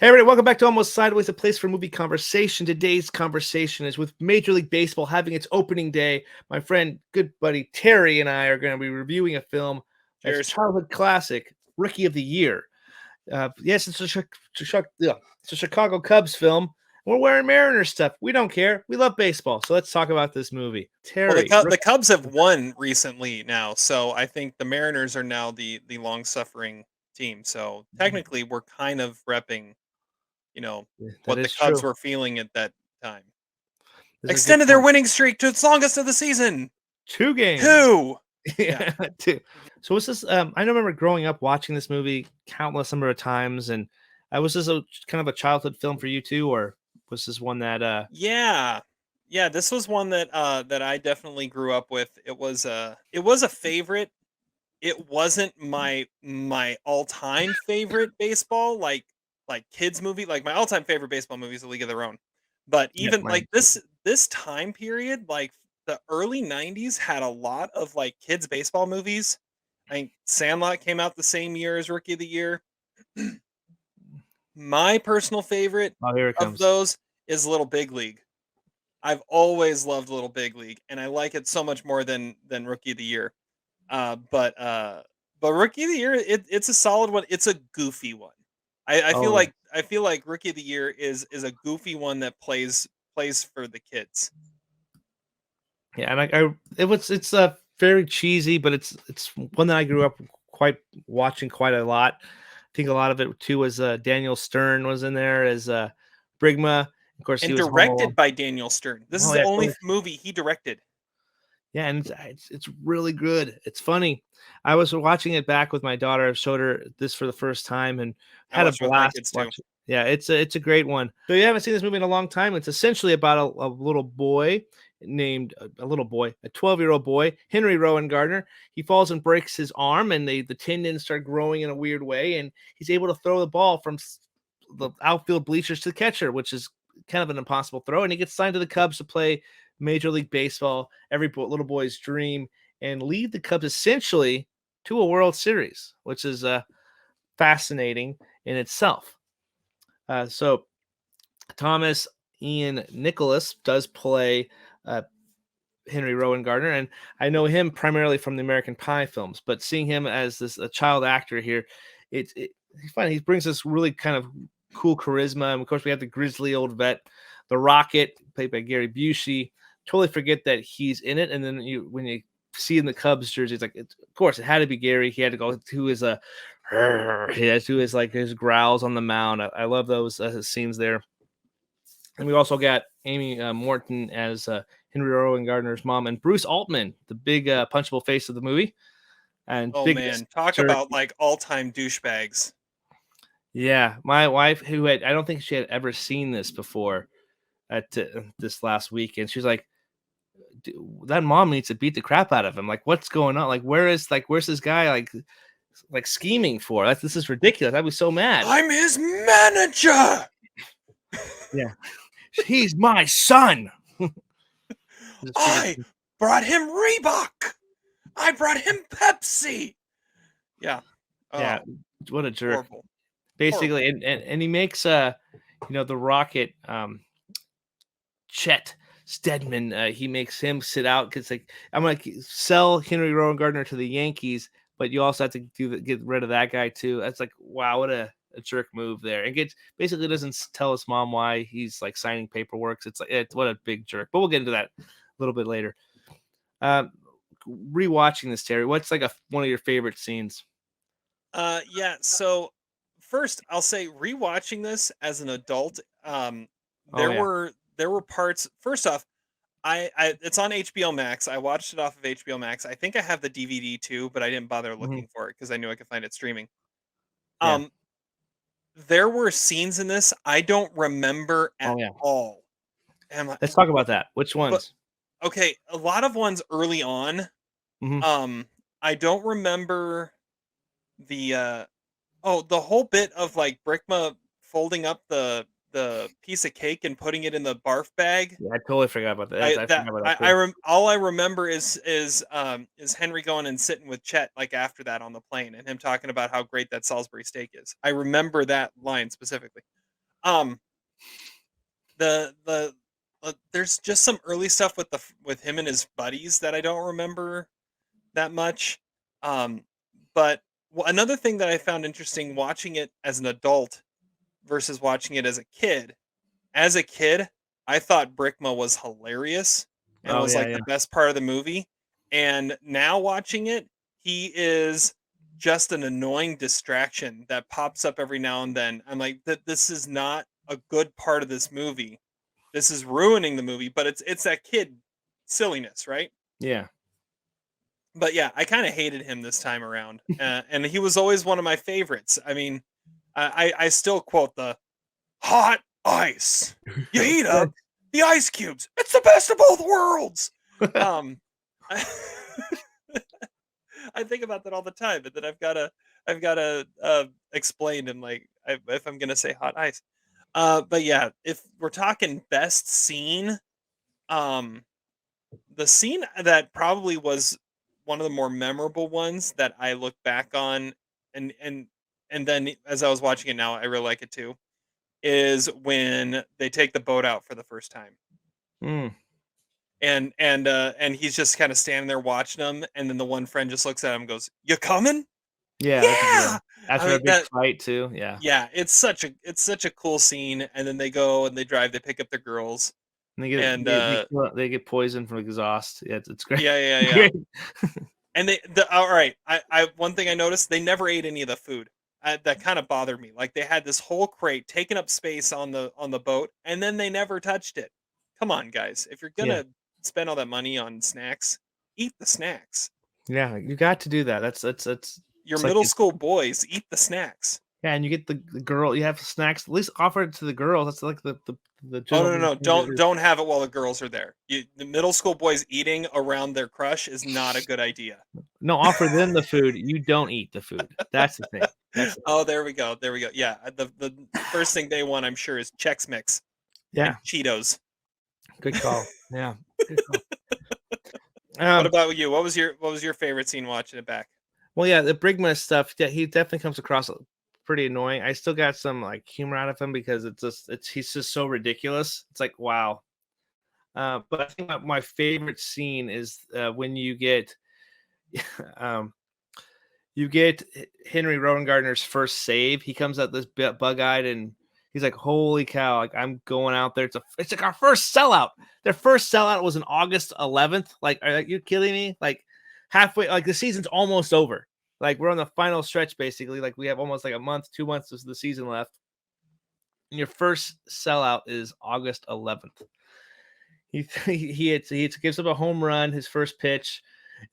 Hey, everybody, welcome back to Almost Sideways, a place for movie conversation. Today's conversation is with Major League Baseball having its opening day. My friend, good buddy Terry, and I are going to be reviewing a film that's a Cheers. childhood classic, Rookie of the Year. Yes, it's a Chicago Cubs film. We're wearing Mariners stuff. We don't care. We love baseball. So let's talk about this movie. Well, Terry, the Cubs have won recently now, so I think the Mariners are now the long suffering team. So technically, we're kind of repping, that what the is Cubs true. were feeling at that time. This is a good Extended their point. winning streak to its longest of the season. 2 games. 2. Yeah. Yeah, too. So was this? I remember growing up watching this movie countless number of times, and was this a kind of a childhood film for you too, or was this one that? Yeah. Yeah, this was one that I definitely grew up with. It was a favorite. It wasn't my all-time favorite baseball, like kids movie. Like my all-time favorite baseball movie is A League of Their Own. But Yeah, even mine like too. this time period, like the early 90s had a lot of like kids baseball movies. I think Sandlot came out the same year as Rookie of the Year. My personal favorite Oh, here it of comes. those is Little Big League. I've always loved Little Big League, and I like it so much more than Rookie of the Year. Uh, but uh, but Rookie of the Year, it's a solid one. It's a goofy one. I feel Oh, like Rookie of the Year is a goofy one that plays for the kids. yeah, and it's very cheesy, but it's one that I grew up quite watching quite a lot. I think a lot of it too was Daniel Stern was in there as Brigma. Of course, he And was home directed alone. by Daniel Stern. This is Oh the yeah, only totally. movie he directed. Yeah, and it's really good. It's funny. I was watching it back with my daughter. I showed her this for the first time and I had a watched it with my blast kids too. watching. Yeah, it's a great one. So you haven't seen this movie in a long time. It's essentially about a little boy named a little boy, a 12-year-old boy, Henry Rowengartner. He falls and breaks his arm, and the tendons start growing in a weird way, and he's able to throw the ball from the outfield bleachers to the catcher, which is kind of an impossible throw. And he gets signed to the Cubs to play Major League Baseball, every little boy's dream, and lead the Cubs essentially to a World Series, which is fascinating in itself. So Thomas Ian Nicholas does play uh, Henry Rowengartner, and I know him primarily from the American Pie films, but seeing him as this a child actor here, he's fun. He brings this really kind of cool charisma, and of course we have the grizzly old vet, the Rocket, played by Gary Busey. Totally forget that he's in it, and then when you see in the Cubs jersey, it's like of course it had to be Gary. He had to go to his he has to do his like his growls on the mound. I love those scenes there. And we also got Amy Morton as Henry Rowan Gardner's mom, and Bruce Altman, the big punchable face of the movie, and Oh big man, talk jerk. about like all-time douchebags. Yeah, my wife, who I don't think she had ever seen this before at this last week, and she's like, "That mom needs to beat the crap out of him. Like, what's going on? Like, where's this guy like scheming for? This is ridiculous. I'd be so mad." I'm his manager. Yeah, he's my son. I brought him Reebok. I brought him Pepsi. Yeah. Yeah, Oh, what a jerk. horrible. Horrible. Basically, and he makes the Rocket Chet Stedman, he makes him sit out because like I'm gonna sell Henry Rowan Gardner to the Yankees, but you also have to get rid of that guy too. That's like wow, what a jerk move there. And gets basically doesn't tell his mom why he's like signing paperwork. It's like what a big jerk. But we'll get into that a little bit later. Um, Rewatching this, Terry, what's like one of your favorite scenes? Yeah, so first I'll say rewatching this as an adult, Oh yeah. there were parts. First off, I it's on HBO Max. I watched it off of HBO Max. I think I have the DVD too, but I didn't bother Mhm. looking for it because I knew I could find it streaming. Yeah. Um, there were scenes in this I don't remember Oh at yeah. all. Am I, Let's talk about that. Which but ones? okay, a lot of ones early on. Mhm. Um, I don't remember the the whole bit of like Brickma folding up the piece of cake and putting it in the barf bag. Yeah, I totally forgot about that. I forgot about that too. All I remember is Henry going and sitting with Chet like after that on the plane and him talking about how great that Salisbury steak is. I remember that line specifically. Um, the there's just some early stuff with him and his buddies that I don't remember that much. But another thing that I found interesting watching it as an adult versus watching it as a kid. As a kid, I thought Brickma was hilarious and Oh was yeah, like yeah. the best part of the movie. And now watching it, he is just an annoying distraction that pops up every now and then. I'm like, that this is not a good part of this movie. This is ruining the movie, but it's that kid silliness, right? Yeah. But yeah, I kind of hated him this time around, and he was always one of my favorites. I mean, I still quote the hot ice. You heat up the ice cubes. It's the best of both worlds. Um, I, I think about that all the time, but then I've gotta explain him like if I'm gonna say hot ice. But yeah, if we're talking best scene, um, the scene that probably was one of the more memorable ones that I look back on, and and and then as I was watching it now, I really like it too, is when they take the boat out for the first time. Mm. And he's just kind of standing there watching them, and then the one friend just looks at him and goes, "You coming?" Yeah, that's a good Yeah. one. I After a mean big that fight too. Yeah. yeah, it's such a cool scene, and then they go and they drive, they pick up the girls, And they get and they get poisoned from exhaust. Yeah, it's great. yeah, yeah, yeah. Great. And all right, I one thing I noticed, they never ate any of the food. That kind of bothered me. Like they had this whole crate taking up space on the boat, and then they never touched it. Come on, guys! If you're Yeah. gonna spend all that money on snacks, eat the snacks. Yeah, you got to do that. That's Your it's like middle it's school boys eat the snacks. yeah, and you get the girl. You have snacks. At least offer it to the girls. That's like the Oh no, no, gentleman no! thing to do. Don't have it while the girls are there. The middle school boys eating around their crush is not a good idea. No, offer them the food. You don't eat the food. That's the thing. That's Oh, there we go. There we go. Yeah, the first thing they want, I'm sure, is Chex Mix and yeah. Cheetos. Good call. Yeah. Good call. What Um. about you? What was your favorite scene watching it back? Well, yeah, the Brigma stuff. Yeah, he definitely comes across pretty annoying. I still got some like humor out of him because it's he's just so ridiculous. It's like wow. But I think my favorite scene is when um, you get Henry Rowengartner's first save. He comes out this bug-eyed and he's like, "Holy cow! Like I'm going out there. It's like our first sellout. Their first sellout was on August 11th. Like, are you kidding me? Like halfway, like the season's almost over. Like we're on the final stretch basically. Like we have almost like a month, 2 months of the season left. And your first sellout is August 11th. He gives up a home run, his first pitch,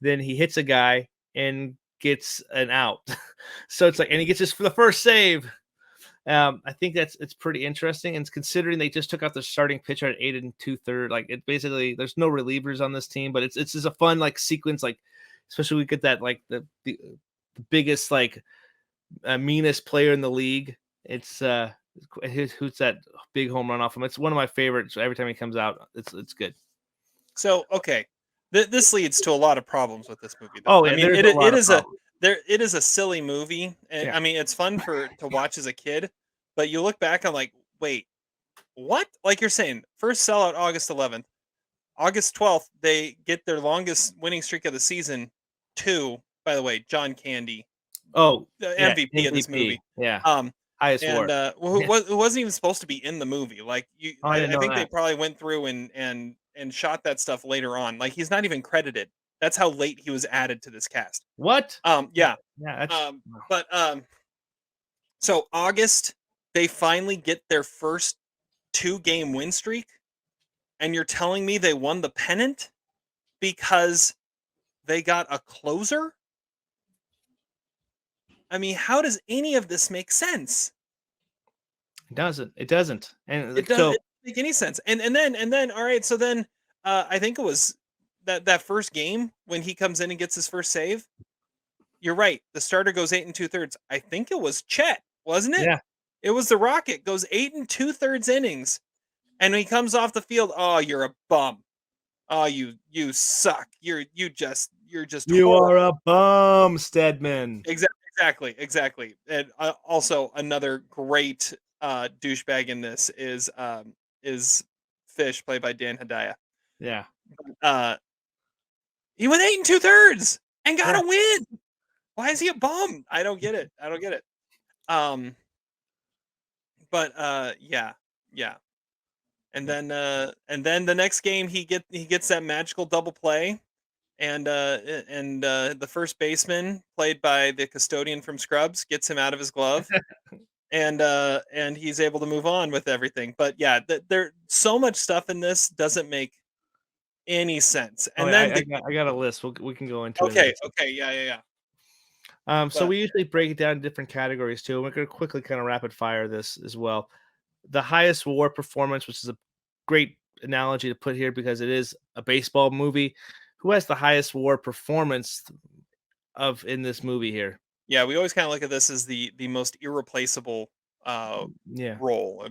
then he hits a guy and gets an out. So it's like, and he gets this for the first save. I think it's pretty interesting, and considering they just took out the starting pitcher at 8 2/3, like it basically there's no relievers on this team, but it's just a fun like sequence, like especially we get that like the biggest like meanest player in the league. It's who's that big home run off him? It's one of my favorites. Every time he comes out, it's good. So, okay, this leads to a lot of problems with this movie, though. Oh I yeah, mean, there's it a lot it of is a problems. it is a silly movie. Yeah, I mean, it's fun to watch as a kid, but you look back on like, wait, what? Like you're saying, first sellout August 11th, August 12th, they get their longest winning streak of the season. Two, by the way, John Candy, oh the yeah, MVP of this MVP. movie. Yeah, Um, highest and war. who, Yeah. who wasn't even supposed to be in the movie. Like Oh, I didn't I know think they that. probably went through and shot that stuff later on. Like he's not even credited. That's how late he was added to this cast. What? Yeah. Yeah, that's But so August, they finally get their first 2-game win streak, and you're telling me they won the pennant because they got a closer? I mean, how does any of this make sense? it doesn't. It doesn't. And It like, doesn't so make any sense. And then all right, so then I think it was that first game when he comes in and gets his first save. You're right. The starter goes 8 2/3. I think it was Chet, wasn't it? yeah, It was the Rocket goes 8 2/3 innings, and when he comes off the field, oh, you're a bum. Oh, you suck. You're just you horrible. are a bum, Stedman. Exactly, exactly. And also another great douchebag in this is Fish, played by Dan Hedaya. Yeah. Uh, he went 8 2/3 and got Yeah. a win. Why is he a bum? I don't get it. I don't get it. Um, but yeah, yeah. And then the next game he gets that magical double play, and the first baseman, played by the custodian from Scrubs, gets him out of his glove, and he's able to move on with everything. But yeah, there so much stuff in this doesn't make any sense. Oh, And then I got a list. We can go into it in a second. okay, yeah, yeah, yeah. So But we usually break it down in different categories too. We're going to quickly kind of rapid fire this as well. The highest war performance, which is a great analogy to put here because it is a baseball movie. Who has the highest war performance of in this movie here? yeah, we always kind of look at this as the most irreplaceable Yeah. role.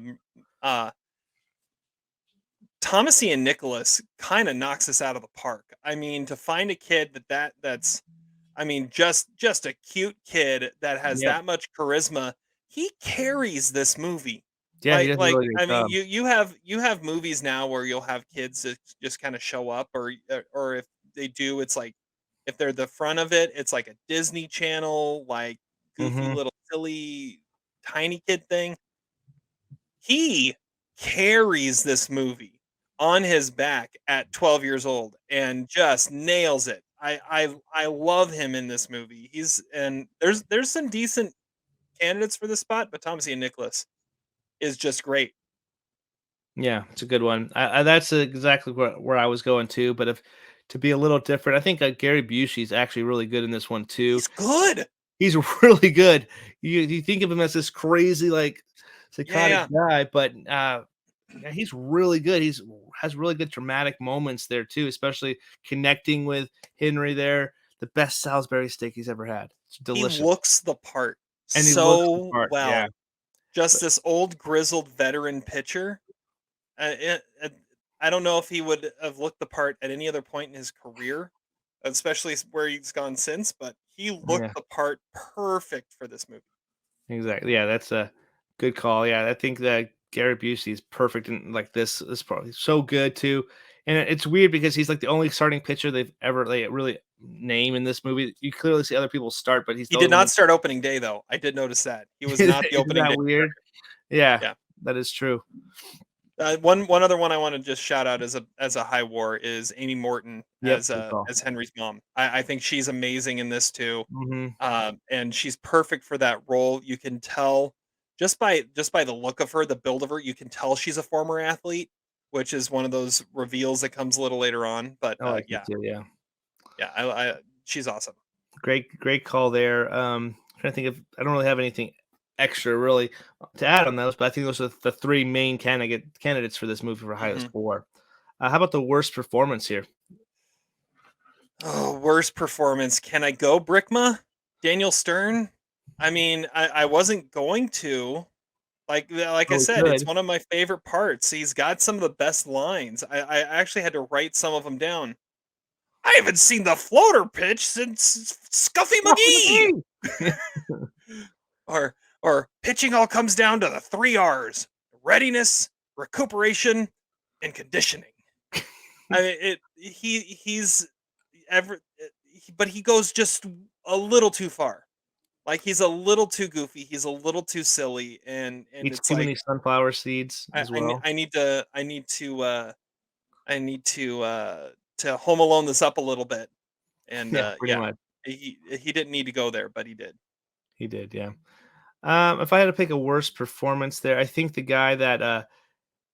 Uh, Thomas Ian Nicholas kind of knocks us out of the park. I mean, to find a kid that's I mean, just a cute kid that has Yep. that much charisma, he carries this movie. Yeah, he does a Like really great I mean, job. you have movies now where you'll have kids that just kind of show up, or if they do, it's like if they're the front of it, it's like a Disney Channel, like goofy Hmm. little silly tiny kid thing. He carries this movie on his back at 12 years old and just nails it. I love him in this movie. He's and there's some decent candidates for this spot, but Thomas Ian Nicholas is just great. Yeah, it's a good one. That's exactly where I was going to. But if to be a little different, I think Gary Busey's actually really good in this one too. He's good. He's really good. You think of him as this crazy, like, Yeah, psychotic yeah. guy, but, yeah, he's really good. He's has really good dramatic moments there too, especially connecting with Henry there. The best Salisbury steak he's ever had. It's He delicious, looks the part and he looks the so part. Yeah, well. Just but this old grizzled veteran pitcher. I don't know if he would have looked the part at any other point in his career, especially where he's gone since, but he looked yeah, the part perfect for this movie. exactly. Yeah, that's a good call. Yeah, I think that Gary Busey is perfect in like this probably so good too. And it's weird because he's like the only starting pitcher they've ever like really name in this movie. You clearly see other people start, but he's He the did only not one. start opening day, though. I did notice that. He was Isn't not the opening that day weird? starter. Yeah, Yeah. that is true. One other one I want to just shout out as a high war is Amy Morton Yep, good call. as Henry's mom. I think she's amazing in this too, Mhm. and she's perfect for that role. You can tell just by the look of her, the build of her, you can tell she's a former athlete, which is one of those reveals that comes a little later on. But I like it yeah, too, yeah. yeah, she's awesome. Great call there. Trying to think of I don't really have anything extra really to add on those, but I think those are the three main candidates for this movie for highest Hmm. score. How about the worst performance here? Oh, worst performance. Can I go Brickma? Daniel Stern? I mean, I wasn't going to. Like I Oh, we said, it's could. one of my favorite parts. He's got some of the best lines. I actually had to write some of them down. I haven't seen the floater pitch since Scuffy Coffee McGee. McGee! Or pitching all comes down to the 3 R's: readiness, recuperation, and conditioning. I mean, he's ever, but he goes just a little too far. Like he's a little too goofy. He's a little too silly, and Eats it's too like many sunflower seeds as well. I need to Home Alone this up a little bit. And Yeah, pretty yeah, much. he didn't need to go there, but he did. He did, yeah. If I had to pick a worst performance there, I think the guy that,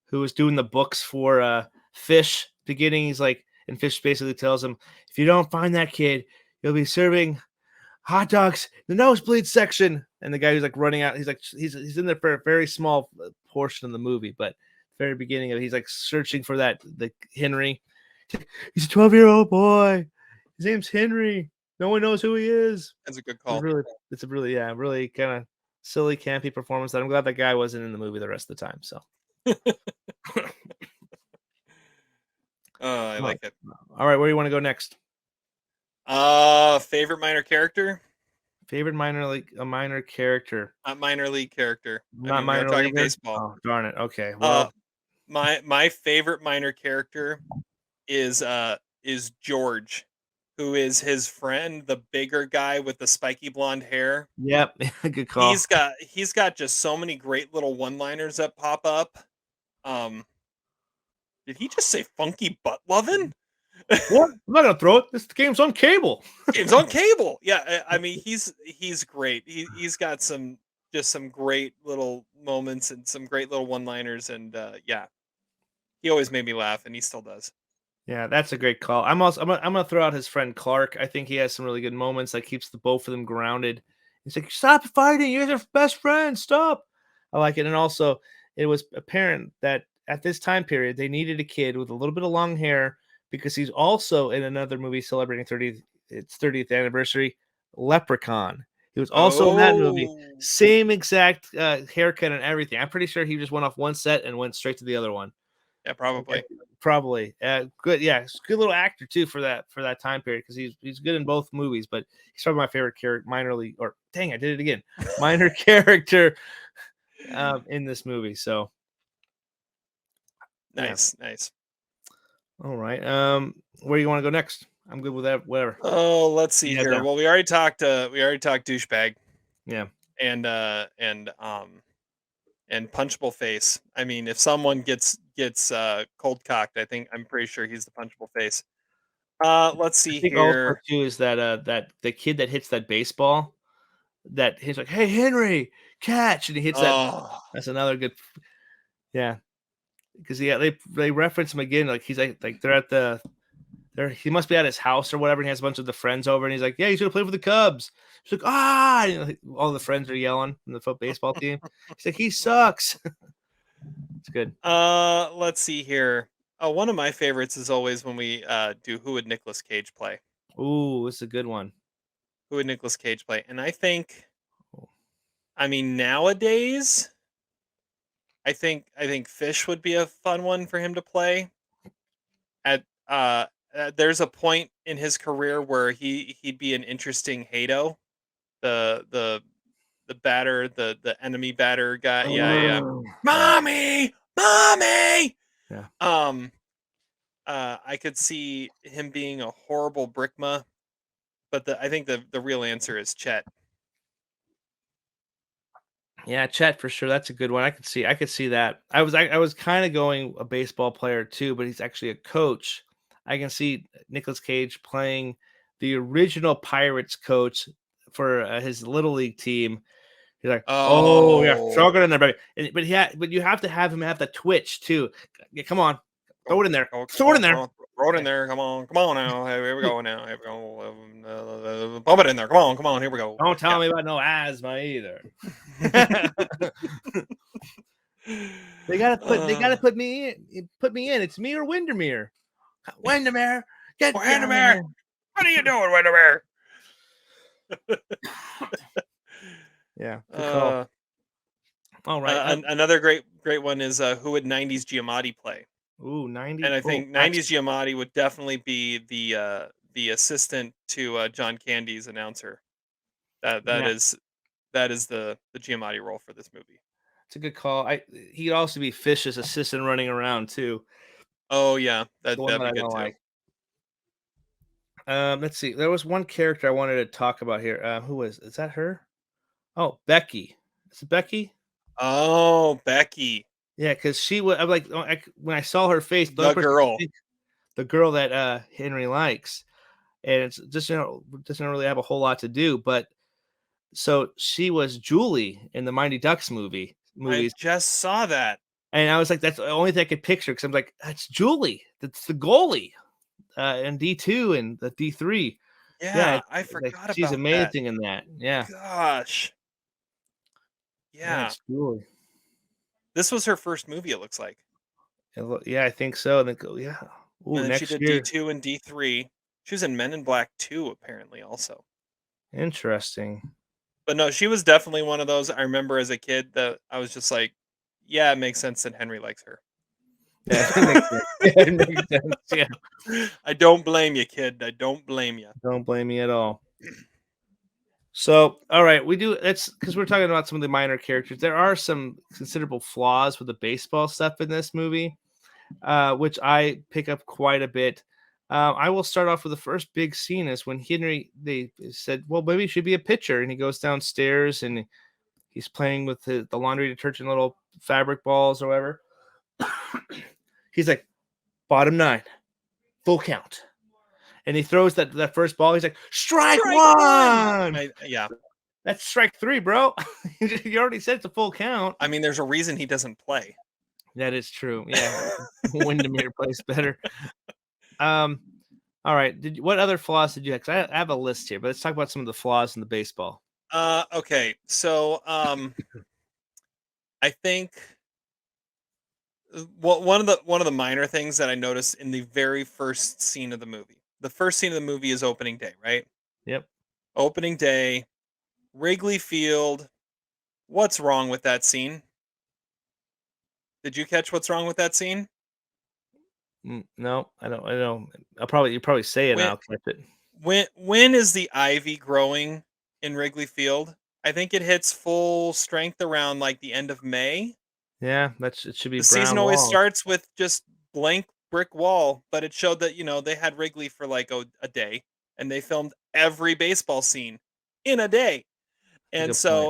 who was doing the books for, Fish beginning, he's like and Fish basically tells him, "If you don't find that kid, you'll be serving hot dogs in the nosebleed section." And the guy who's like running out, he's like he's in there for a very small portion of the movie, but very beginning of it, he's like searching for the Henry. He's a 12-year-old boy. His name's Henry. No one knows who he is. That's a good It's call. really it's a really yeah, really kind of silly, campy performance that I'm glad that guy wasn't in the movie the rest of the time. So Oh, I all right. like it. All right, where do you want to go next? Favorite minor character? Favorite minor character. Not minor league character. I Not mean, we are minor talking leaguer? baseball. Oh, darn it. Okay. Uh, Well, my favorite minor character is George, who is his friend, the bigger guy with the spiky blonde hair. yep. Good call. He's got just so many great little one-liners that pop up. Um, did he just say funky butt lovin'? What? I'm not gonna throw it. This game's on cable. Game's on cable. Yeah, I mean he's great. He's got some great little moments and some great little one-liners, and yeah, he always made me laugh, and he still does. Yeah, that's a great call. I'm gonna throw out his friend Clark. I think he has some really good moments that keeps the both of them grounded. He's like, "Stop fighting! You guys are best friends. Stop!" I like it, and also it was apparent that at this time period they needed a kid with a little bit of long hair because he's also in another movie celebrating 30th anniversary, Leprechaun. He was also in that movie, Oh, same exact haircut and everything. I'm pretty sure he just went off one set and went straight to the other one. yeah, Okay. probably. Probably. Good. Yeah, he's a good little actor too for that time period because he's good in both movies. But he's probably my favorite character, minor league. Or dang, I did it again. Minor character in this movie. So yeah. Nice. All right. Where you want to go next? I'm good with that. Whatever. Oh, let's see Yeah. here. Well, we already talked. We already talked douchebag Yeah. and punchable face. I mean, if someone gets cold cocked, I'm pretty sure he's the punchable face. Let's I see think also here. too is that the kid that hits that baseball that he's like, "Hey Henry, catch!" and he hits that. Oh, That's another good. Yeah, because yeah, they reference him again. Like he's like they're at the he must be at his house or whatever. And he has a bunch of the friends over, and he's like, "Yeah, he's gonna play for the Cubs." She's like, "Ah!" And, like, all the friends are yelling from the baseball team. He's like, "He sucks." It's good. let's see here. Oh, one of my favorites is always when we do who would Nicolas Cage play? Ooh, this is a good one. Who would Nicolas Cage play? And I mean, nowadays, I think Fish would be a fun one for him to play. At there's a point in his career where he'd be an interesting Hado, the the batter, the enemy batter guy. Yeah. Oh, Mommy. yeah. Um, I could see him being a horrible Brickma, but I think the real answer is Chet. Yeah, Chet for sure. That's a good one. I could see that. I was kind of going a baseball player too, but he's actually a coach. I can see Nicolas Cage playing the original Pirates coach for his little league team. He's like, "Oh yeah, throw Oh, it in there, baby." But you have to have him have the twitch too. Yeah, come on, throw it in there. Throw it in there. throw it in Yeah. there. Come on now. Hey, here we go now. Here we go. Pump it in there. Come on. Here we go. Don't Yeah. tell me about no asthma either. They gotta put me in. Put me in. It's me or Windermere. Windermere, get down in Windermere, there. what are you doing, Windermere? Yeah, good call. Uh, All right. another great one is who would '90s Giamatti play? Ooh, And 90. I Oh, think that's '90s Giamatti would definitely be the assistant to John Candy's announcer. That that yeah, is that is the Giamatti role for this movie. it's a good call. He'd also be Fish's assistant running around too. Oh yeah, The one that'd that be I good don't too. like. Let's see. There was one character I wanted to talk about here. Who is that her? Oh, Becky. Is it Becky? Oh, Becky, Yeah, because she was. I'm like, when I saw her face, the only the person I could girl. think, the girl that Henry likes, and it's just doesn't really have a whole lot to do. But so she was Julie in the Mighty Ducks I movies, just saw that. and I was like, that's the only thing I could picture because I'm like, that's Julie. That's the goalie in D2 and the D3. Yeah, Yeah, I like forgot she's about that. amazing in that. Yeah, Gosh. yeah, Yeah. it's Julie. This was her first movie, it looks like. Yeah, I think so. And then go, yeah. Ooh, And then she next did year. D2 and D3. She was in Men in Black 2 apparently also. Interesting. But no, she was definitely one of those I remember as a kid that I was just like, yeah, it makes sense that Henry likes her. Yeah, it makes sense. It makes sense. Yeah, I don't blame you, kid. I don't blame you. don't blame me at all. So, all right, we do. That's because we're talking about some of the minor characters. There are some considerable flaws with the baseball stuff in this movie, which I pick up quite a bit. I will start off with the first big scene is when Henry they said, "Well, maybe he should be a pitcher," and he goes downstairs and he's playing with the laundry detergent little fabric balls or whatever. He's like, "Bottom nine, full count," and he throws that first ball. He's like, "Strike Strike one. one." Yeah. That's strike three, bro. You already said it's a full count. I mean, there's a reason he doesn't play. That is true. Yeah, Windermere plays better. Um, all right. What other flaws did you have? 'Cause I have a list here, but let's talk about some of the flaws in the baseball. Okay. So, I think one of the minor things that I noticed in the very first scene of the movie. The first scene of the movie is opening day, right? Yep. Opening day, Wrigley Field. What's wrong with that scene? Did you catch what's wrong with that scene? No, I don't. I don't. You probably say it, and When I'll catch it. when is the ivy growing in Wrigley Field? I think it hits full strength around like the end of May. Yeah, it should be The season brown always walls. starts with just blank brick wall, but it showed that, they had Wrigley for like a day and they filmed every baseball scene in a day. That's a And good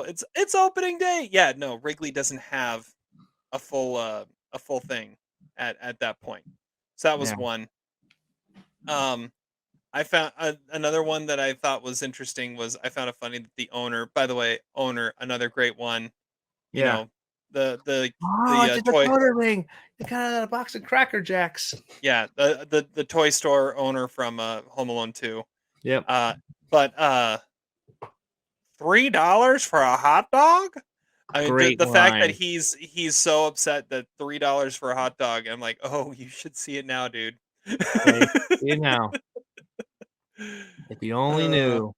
point. so it's opening day. Yeah, no, Wrigley doesn't have a full thing at that point. So that was Yeah, one. Um I found another one that I thought was interesting was I found it funny that the owner, by the way, another great one, you yeah. know, the Oh, the it's a toy. decoder ring. They got it out of a box of Cracker Jacks. Yeah, the toy store owner from, Home Alone 2. Yep. Uh, but, $3 for a hot dog? I mean, Great the fact that line. he's so upset that $3 for a hot dog, I'm like, "Oh, you should see it now, dude." Okay. See now. If you only Uh, knew. So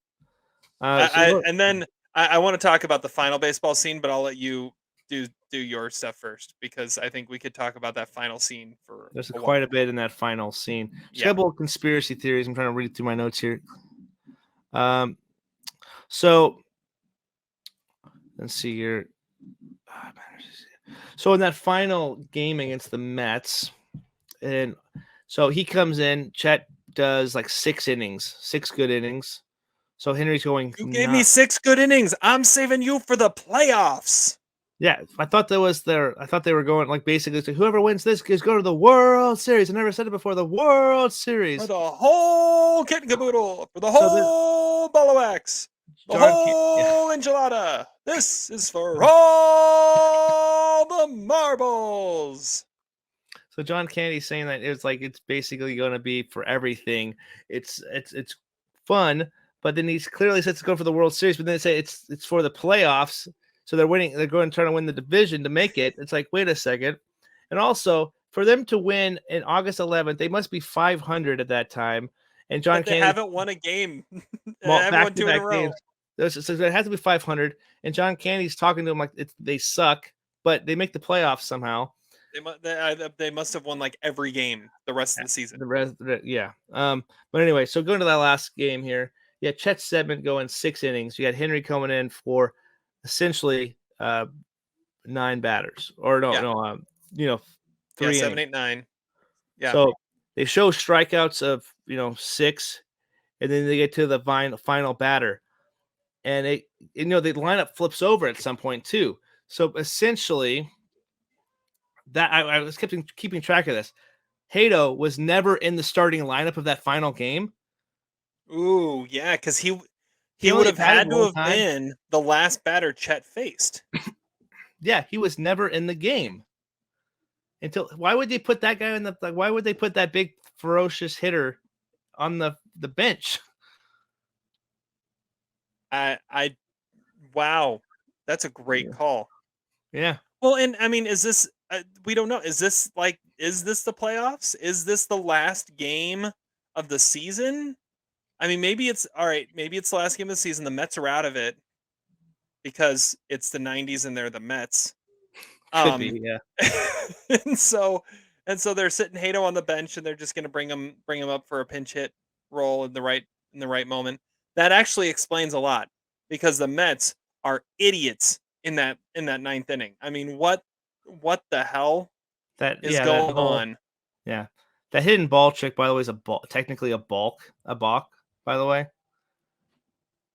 I and then I wanna talk about the final baseball scene, but I'll let you do your stuff first because I think we could talk about that final scene for there's a quite a while. bit in that final scene. Just got a Yeah. couple of conspiracy theories. I'm trying to read through my notes here. Um, so let's see here. So in that final game against the Mets, and so he comes in. Chet does like 6 innings, 6 good innings. So Henry's going "You gave me not. 6 good innings. I'm saving you for the playoffs." Yeah, I thought that was their. I thought they were going like basically to whoever wins this is going to the World Series. I never said it before. The World For Series. the whole kit and caboodle, for the So then whole ball of wax, the Yeah. whole enchilada. This is for all the marbles. So John Candy's saying that it's basically going to be for everything. It's fun, but then he's clearly said to go for the World Series, but then they say it's for the playoffs. So they're winning. They're going to try to win the division to make it. It's like, wait a second. And also for them to win in August 11th, they must be 500 at that time. And John But they Candy, haven't won a game. They well, haven't won 2 in a back-to-back row. games. So it has to be 500. And John Candy's talking to him like they suck, but they make the playoffs somehow. They must have won like every game the rest of the season. The rest, yeah. But anyway, so going to that last game here, yeah, Chet Sedman going 6 innings. You got Henry coming in for essentially 9 batters, or no, Yeah. no, Yeah, 7, 3 innings. 8, 9. Yeah. So they show strikeouts of 6, and then they get to the final batter, and the lineup flips over at some point too. So essentially, that I was keeping track of this. Hato was never in the starting lineup of that final game. Ooh, yeah, because He he would only have batted had to one have time. been the last batter Chet faced. Yeah, he was never in the game until. Why would they put that guy in the? Like, why would they put that big ferocious hitter on the bench? I wow, that's a great Yeah, call. yeah. Well, and I mean, is this? We don't know. Is this the playoffs? Is this the last game of the season? I mean, maybe it's all right. Maybe it's the last game of the season. The Mets are out of it because it's the '90s and they're the Mets. Could Um, be. Yeah, and so they're sitting Hato on the bench and they're just going to bring him up for a pinch hit roll in the right moment. That actually explains a lot. because the Mets are idiots in that ninth inning. I mean, what the hell That is yeah, that going whole on? yeah. That hidden ball trick, by the way, is technically a balk, by the way.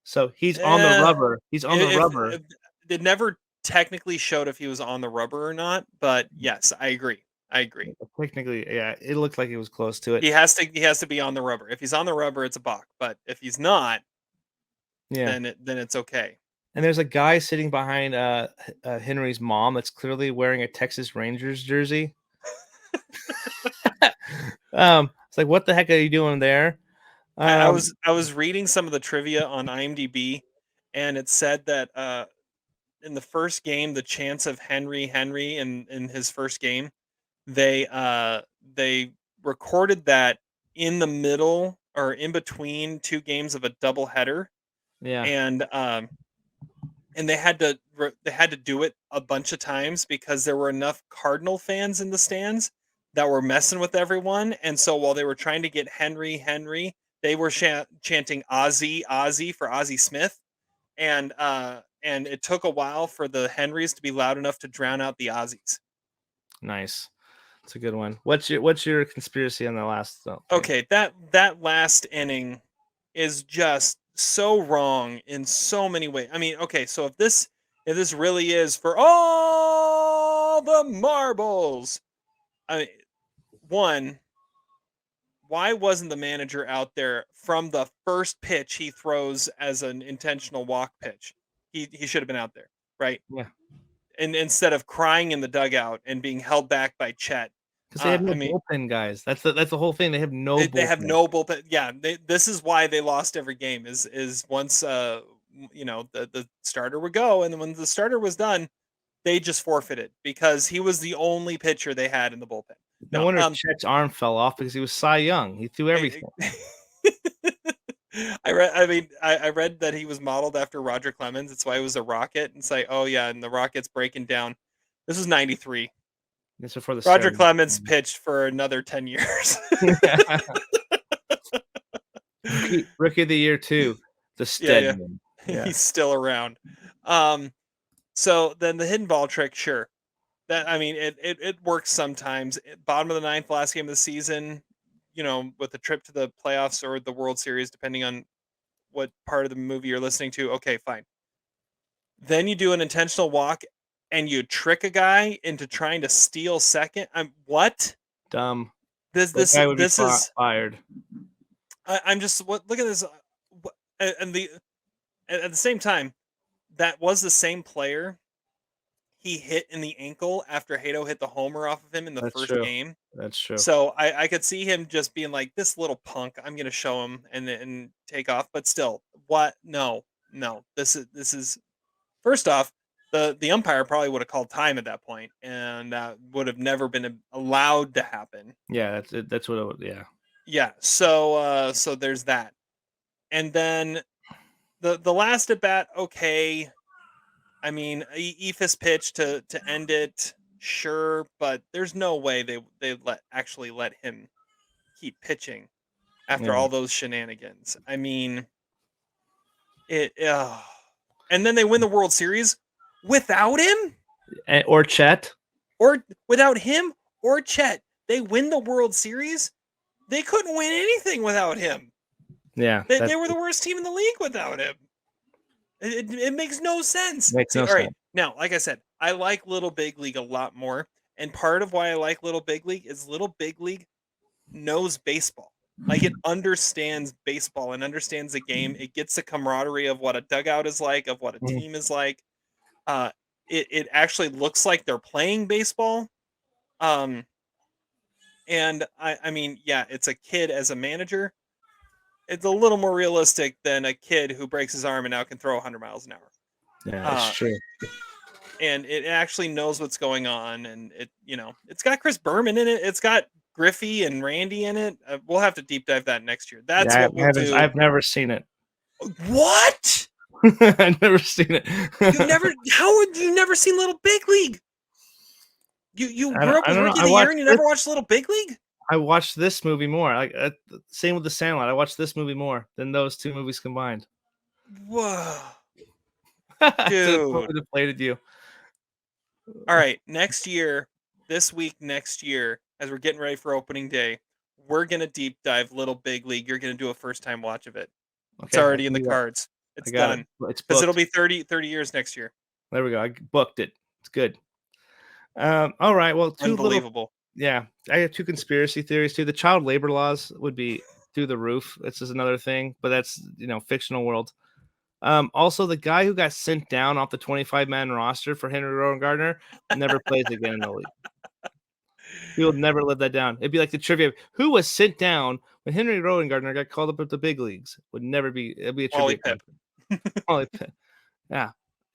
So he's on the Eh, rubber. He's on the rubber. if it never technically showed if he was on the rubber or not, but yes, I agree. I agree. Technically, yeah, it looked like he was close to it. He has to be on the rubber. If he's on the rubber, it's a balk. But if he's not, Yeah. then it's okay. And there's a guy sitting behind Henry's mom that's clearly wearing a Texas Rangers jersey. It's like, what the heck are you doing there? I was reading some of the trivia on IMDb, and it said that in the first game, the chance of Henry in his first game, they recorded that in the middle or in between two games of a doubleheader, Yeah, and they had to they had to do it a bunch of times because there were enough Cardinal fans in the stands that were messing with everyone, and so while they were trying to get Henry, they were chanting Ozzy for Ozzy Smith, and it took a while for the Henrys to be loud enough to drown out the Ozzies. nice. It's a good one. What's your conspiracy on the last? Game? Okay, that last inning is just so wrong in so many ways. I mean, okay, so if this really is for all the marbles, I mean, one, why wasn't the manager out there from the first pitch he throws as an intentional walk pitch? He should have been out there, right? Yeah, And instead of crying in the dugout and being held back by Chet. because they have I no mean, bullpen guys. That's the whole thing. They have no they have bullpen. no bullpen. Yeah, this is why they lost every game. Is once you know the starter would go, and then when the starter was done, they just forfeited because he was the only pitcher they had in the bullpen. No No, wonder Chet's arm fell off because he was Cy Young. He threw everything. I read that he was modeled after Roger Clemens. That's why he was a Rocket. And say, oh yeah, and the Rocket's breaking down. This was '93. This is for the Roger steroids. Clemens pitched for another 10 years. Rookie of the year too. The Yeah. Stedman. Yeah. He's still around. So then the hidden ball trick, sure. That I mean, it works sometimes. Bottom of the ninth, last game of the season, you know, with the trip to the playoffs or the World Series, depending on what part of the movie you're listening to. Okay, fine. Then you do an intentional walk and you trick a guy into trying to steal second. I'm what? Dumb. This That guy would be this is fired. I'm just what look at this and the at the same time that was the same player he hit in the ankle after Hato hit the homer off of him in the That's first true. game. That's true. So I could see him just being like, this little punk, I'm gonna show him and take off. But still, what? No. This is first off, the umpire probably would have called time at that point, and would have never been allowed to happen. Yeah, that's it. That's what it would. Yeah. Yeah. So there's that, and then the last at bat, okay. I mean, Ephus pitch to end it, sure, but there's no way they actually let him keep pitching after Yeah. all those shenanigans. I mean, and then they win the World Series without him Or Chet. or without him or Chet. They win the World Series. They couldn't win anything without him. Yeah. They were the worst team in the league without him. It makes no sense. Makes See, no all right. sense. Now, like I said, I like Little Big League a lot more. And part of why I like Little Big League is Little Big League knows baseball. Like it understands baseball and understands the game. It gets the camaraderie of what a dugout is like, of what a Mhm. team is like. It actually looks like they're playing baseball. And I mean, yeah, it's a kid as a manager. It's a little more realistic than a kid who breaks his arm and now can throw 100 miles an hour. Yeah, that's true. And it actually knows what's going on, and it's got Chris Berman in it. It's got Griffey and Randy in it. We'll have to deep dive that next year. That's what we'll do. I've never seen it. What? I've never seen it. How would you never seen Little Big League? You grew up with Rookie of the Year and you never watched Little Big League? I watched this movie more. Like same with The Sandlot. I watched this movie more than those two movies combined. Whoa. So it Dude. totally deflated you. All right, next year, next year, as we're getting ready for opening day, we're gonna deep dive Little Big League. You're gonna do a first time watch of it. It's Okay, I already in can the do that. cards. I It's got it. done. It's Because it'll booked. be 30 years next year. There we go. I booked it. It's good. All right. Well, two little. Unbelievable. Yeah, I have two conspiracy theories too. The child labor laws would be through the roof. This is another thing, but that's fictional world. Also, the guy who got sent down off the 25-man roster for Henry Rowengartner never plays again in the league. He will never live that down. It'd be like the trivia: who was sent down when Henry Rowengartner got called up at the big leagues? Would never be. It'd be a Wally trivia Pip. question. Wally Pitt. Yeah,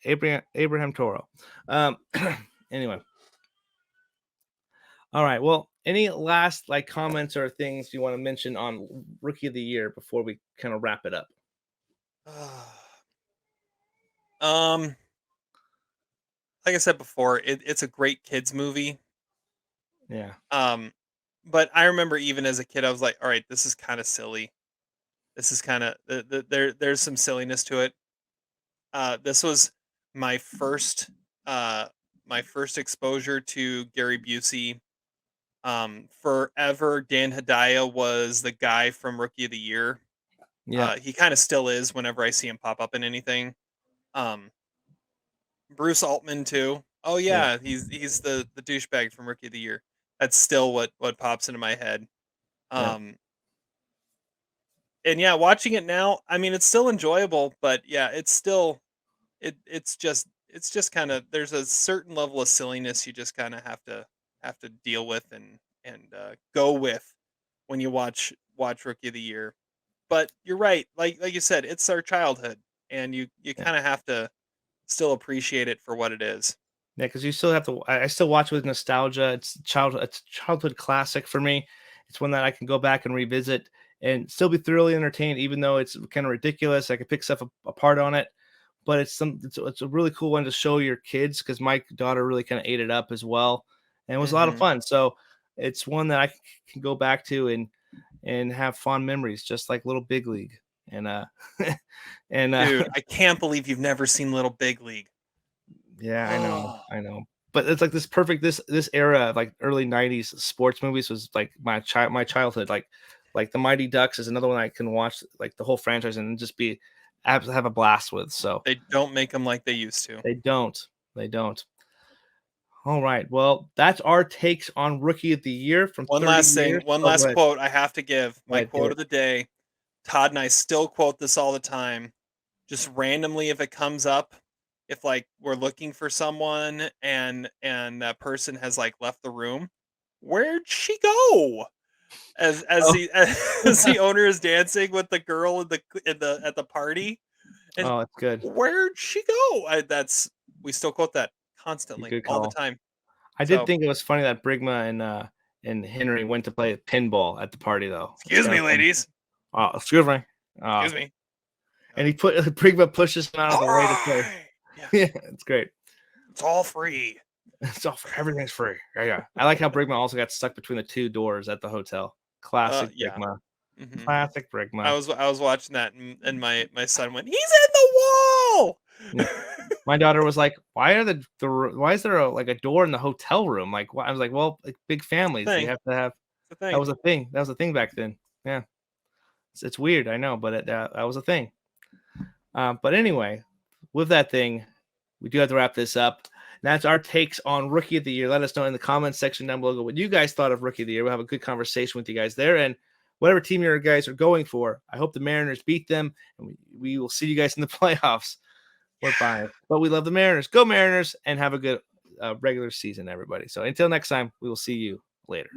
Abraham Toro. Anyway. All right. Well, any last comments or things you want to mention on Rookie of the Year before we kind of wrap it up? um, like I said before, it's a great kids movie. Yeah. But I remember even as a kid, I was like, all right, this is kind of silly. This is kind of there's some silliness to it. This was my first uh my first exposure to Gary Busey. Forever Dan Hedaya was the guy from Rookie of the Year. Yeah. He kind of still is whenever I see him pop up in anything. Um, Bruce Altman too. Oh Yeah. yeah, he's the douchebag from Rookie of the Year. That's still what pops into my head. Yeah. Um, and yeah, watching it now, I mean, it's still enjoyable, but yeah, it's still it's just kind of there's a certain level of silliness you just kind of have to deal with and go with when you watch Rookie of the Year. But you're right, like you said, it's our childhood, and you Yeah. kind of have to still appreciate it for what it is. Yeah. Because you still have to. I still watch it with nostalgia. It's childhood. It's a childhood classic for me. It's one that I can go back and revisit and still be thoroughly entertained, even though it's kind of ridiculous. I could pick stuff apart on it, but it's a really cool one to show your kids because my daughter really kind of ate it up as well, and it was a lot of Hmm. fun. So it's one that I can go back to and have fond memories, just like Little Big League. And and Dude, I can't believe you've never seen Little Big League. yeah, Oh, I know. But it's like this perfect this era of like early '90s sports movies was like my childhood. Like the Mighty Ducks is another one I can watch like the whole franchise and just be have a blast with. So they don't make them like they used to. they don't. They don't. All right. Well, that's our takes on Rookie of the Year from One 30 last thing, years. one Oh, go last ahead. quote I have to give. Go My ahead. Do quote it. of the day. Todd and I still quote this all the time. Just randomly if it comes up, if like we're looking for someone and that person has like left the room, where'd she go? As Oh, the as the owner is dancing with the girl in the at the party, and oh, it's good. where'd she go? That's we still quote that constantly, Good all the call. time. I did So think it was funny that Brigma and Henry went to play pinball at the party though. It's excuse kind me, of funny. ladies. Oh, excuse me. Excuse me. And he put Brigma pushes him out of All the way to play. right. Yeah, Yeah, it's great. it's all free. So everything's free. Yeah, yeah. I like how Brigma also got stuck between the two doors at the hotel. Classic Yeah. Brigma. Hmm. Classic I Brigma. was I was watching that and my son went, he's in the wall. Yeah. My daughter was like, "Why are why is there like a door in the hotel room?" Like, I was like, "Well, like big families, they Thing. have to have." It's a That thing. was a thing. That was a thing back then. Yeah, it's weird, I know, but that was a thing. But anyway, with that thing, we do have to wrap this up. That's our takes on Rookie of the Year. Let us know in the comments section down below what you guys thought of Rookie of the Year. We'll have a good conversation with you guys there. And whatever team you guys are going for, I hope the Mariners beat them. And we will see you guys in the playoffs. We're biased, but we love the Mariners. Go Mariners and have a good regular season, everybody. So until next time, we will see you later.